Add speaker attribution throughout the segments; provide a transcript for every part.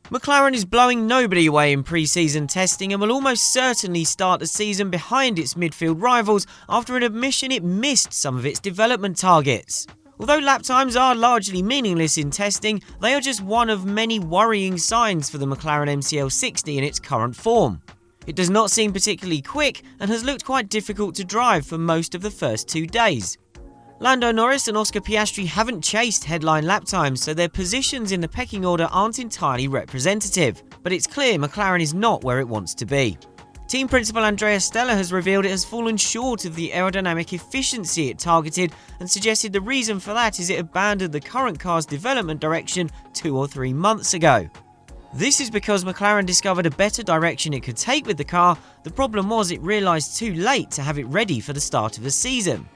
Speaker 1: McLaren is blowing nobody away in pre-season testing and will almost certainly start the season behind its midfield rivals after an admission it missed some of its development targets. Although lap times are largely meaningless in testing, they are just one of many worrying signs for the McLaren MCL60 in its current form. It does not seem particularly quick and has looked quite difficult to drive for most of the first 2 days. Lando Norris and Oscar Piastri haven't chased headline lap times, so their positions in the pecking order aren't entirely representative, but it's clear McLaren is not where it wants to be. Team principal Andrea Stella has revealed it has fallen short of the aerodynamic efficiency it targeted and suggested the reason for that is it abandoned the current car's development direction 2 or 3 months ago. This is because McLaren discovered a better direction it could take with the car. The problem was it realised too late to have it ready for the start of the season.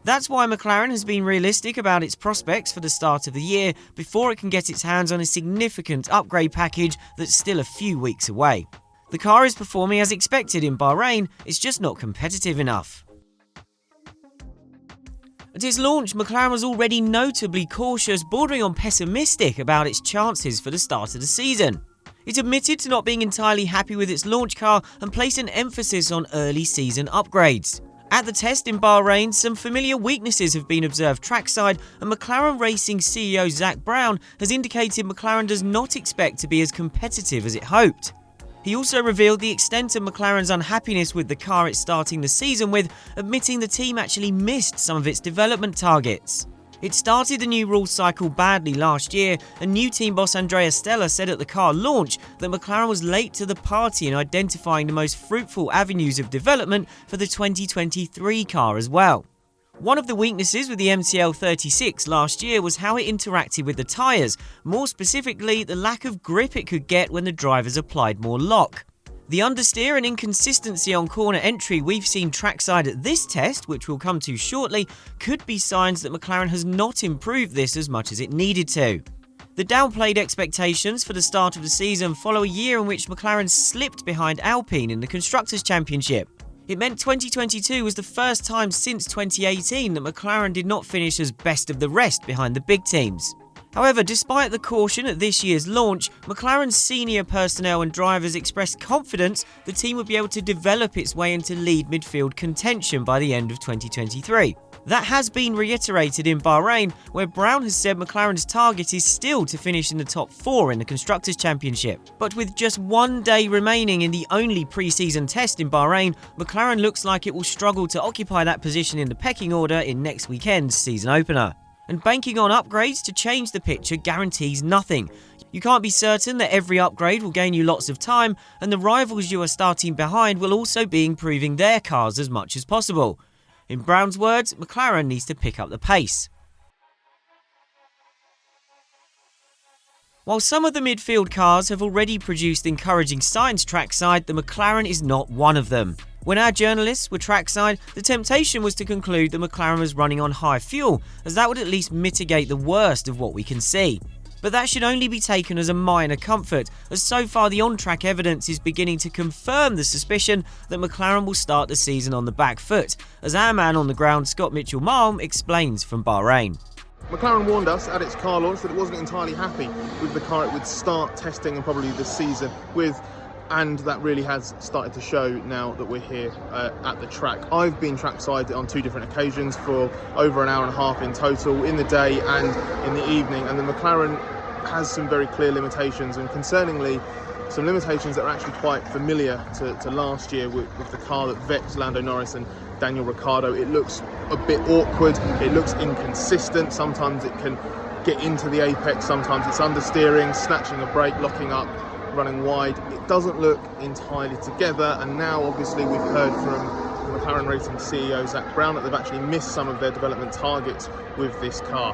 Speaker 1: That's why McLaren has been realistic about its prospects for the start of the year before it can get its hands on a significant upgrade package that's still a few weeks away. The car is performing as expected in Bahrain, it's just not competitive enough. At its launch, McLaren was already notably cautious, bordering on pessimistic about its chances for the start of the season. It admitted to not being entirely happy with its launch car and placed an emphasis on early season upgrades. At the test in Bahrain, some familiar weaknesses have been observed trackside, and McLaren Racing CEO Zak Brown has indicated McLaren does not expect to be as competitive as it hoped. He also revealed the extent of McLaren's unhappiness with the car it's starting the season with, admitting the team actually missed some of its development targets. It started the new rules cycle badly last year, and new team boss Andrea Stella said at the car launch that McLaren was late to the party in identifying the most fruitful avenues of development for the 2023 car as well. One of the weaknesses with the MCL36 last year was how it interacted with the tyres, more specifically the lack of grip it could get when the drivers applied more lock. The understeer and inconsistency on corner entry we've seen trackside at this test, which we'll come to shortly, could be signs that McLaren has not improved this as much as it needed to. The downplayed expectations for the start of the season follow a year in which McLaren slipped behind Alpine in the Constructors' Championship. It meant 2022 was the first time since 2018 that McLaren did not finish as best of the rest behind the big teams. However, despite the caution at this year's launch, McLaren's senior personnel and drivers expressed confidence the team would be able to develop its way into lead midfield contention by the end of 2023. That has been reiterated in Bahrain, where Brown has said McLaren's target is still to finish in the top 4 in the Constructors' Championship. But with just 1 day remaining in the only pre-season test in Bahrain, McLaren looks like it will struggle to occupy that position in the pecking order in next weekend's season opener. And banking on upgrades to change the picture guarantees nothing. You can't be certain that every upgrade will gain you lots of time, and the rivals you are starting behind will also be improving their cars as much as possible. In Brown's words, McLaren needs to pick up the pace. While some of the midfield cars have already produced encouraging signs trackside, the McLaren is not one of them. When our journalists were trackside, the temptation was to conclude that McLaren was running on high fuel, as that would at least mitigate the worst of what we can see. But that should only be taken as a minor comfort, as so far the on-track evidence is beginning to confirm the suspicion that McLaren will start the season on the back foot, as our man on the ground, Scott Mitchell-Malm, explains from Bahrain.
Speaker 2: McLaren warned us at its car launch that it wasn't entirely happy with the car it would start testing and probably the season with, and that really has started to show now that we're here at the track. I've been trackside on 2 different occasions for over an hour and a half in total, in the day and in the evening, and the McLaren has some very clear limitations, and concerningly some limitations that are actually quite familiar to last year with the car that vexed Lando Norris and Daniel Ricciardo. It looks a bit awkward, it looks inconsistent, sometimes it can get into the apex, sometimes it's understeering, snatching a brake, locking up, running wide. It doesn't look entirely together, and now obviously we've heard from McLaren Racing CEO Zak Brown that they've actually missed some of their development targets with this car.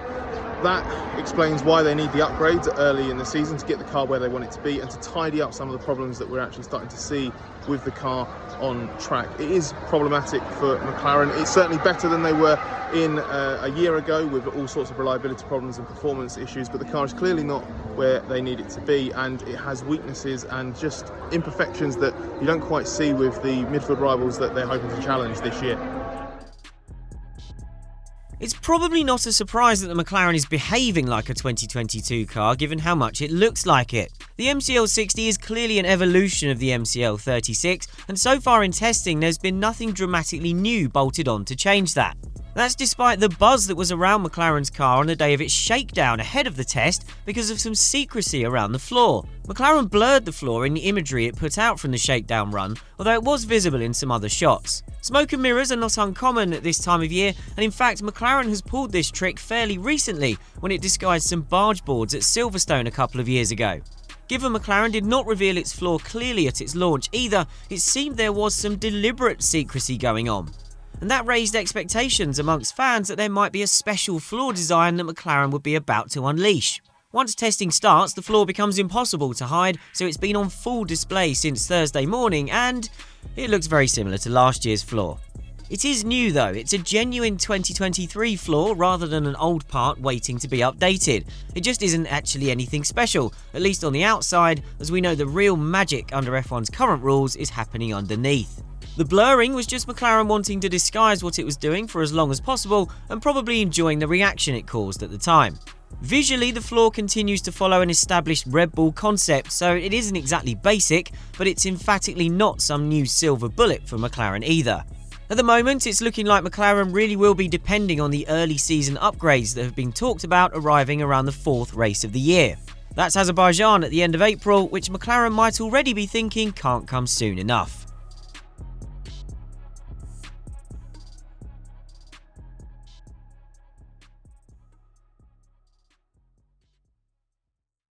Speaker 2: That explains why they need the upgrades early in the season to get the car where they want it to be and to tidy up some of the problems that we're actually starting to see with the car on track. It is problematic for McLaren. It's certainly better than they were in a year ago with all sorts of reliability problems and performance issues, but the car is clearly not where they need it to be, and it has weaknesses and just imperfections that you don't quite see with the midfield rivals that they're hoping to challenge this year.
Speaker 1: It's probably not a surprise that the McLaren is behaving like a 2022 car given how much it looks like it. The MCL60 is clearly an evolution of the MCL36, and so far in testing there's been nothing dramatically new bolted on to change that. That's despite the buzz that was around McLaren's car on the day of its shakedown ahead of the test because of some secrecy around the floor. McLaren blurred the floor in the imagery it put out from the shakedown run, although it was visible in some other shots. Smoke and mirrors are not uncommon at this time of year, and in fact McLaren has pulled this trick fairly recently when it disguised some barge boards at Silverstone a couple of years ago. Given McLaren did not reveal its floor clearly at its launch either, it seemed there was some deliberate secrecy going on. And that raised expectations amongst fans that there might be a special floor design that McLaren would be about to unleash. Once testing starts, the floor becomes impossible to hide, so it's been on full display since Thursday morning, and it looks very similar to last year's floor. It is new though, it's a genuine 2023 floor rather than an old part waiting to be updated. It just isn't actually anything special, at least on the outside, as we know the real magic under F1's current rules is happening underneath. The blurring was just McLaren wanting to disguise what it was doing for as long as possible and probably enjoying the reaction it caused at the time. Visually, the floor continues to follow an established Red Bull concept, so it isn't exactly basic, but it's emphatically not some new silver bullet for McLaren either. At the moment, it's looking like McLaren really will be depending on the early season upgrades that have been talked about arriving around the 4th race of the year. That's Azerbaijan at the end of April, which McLaren might already be thinking can't come soon enough.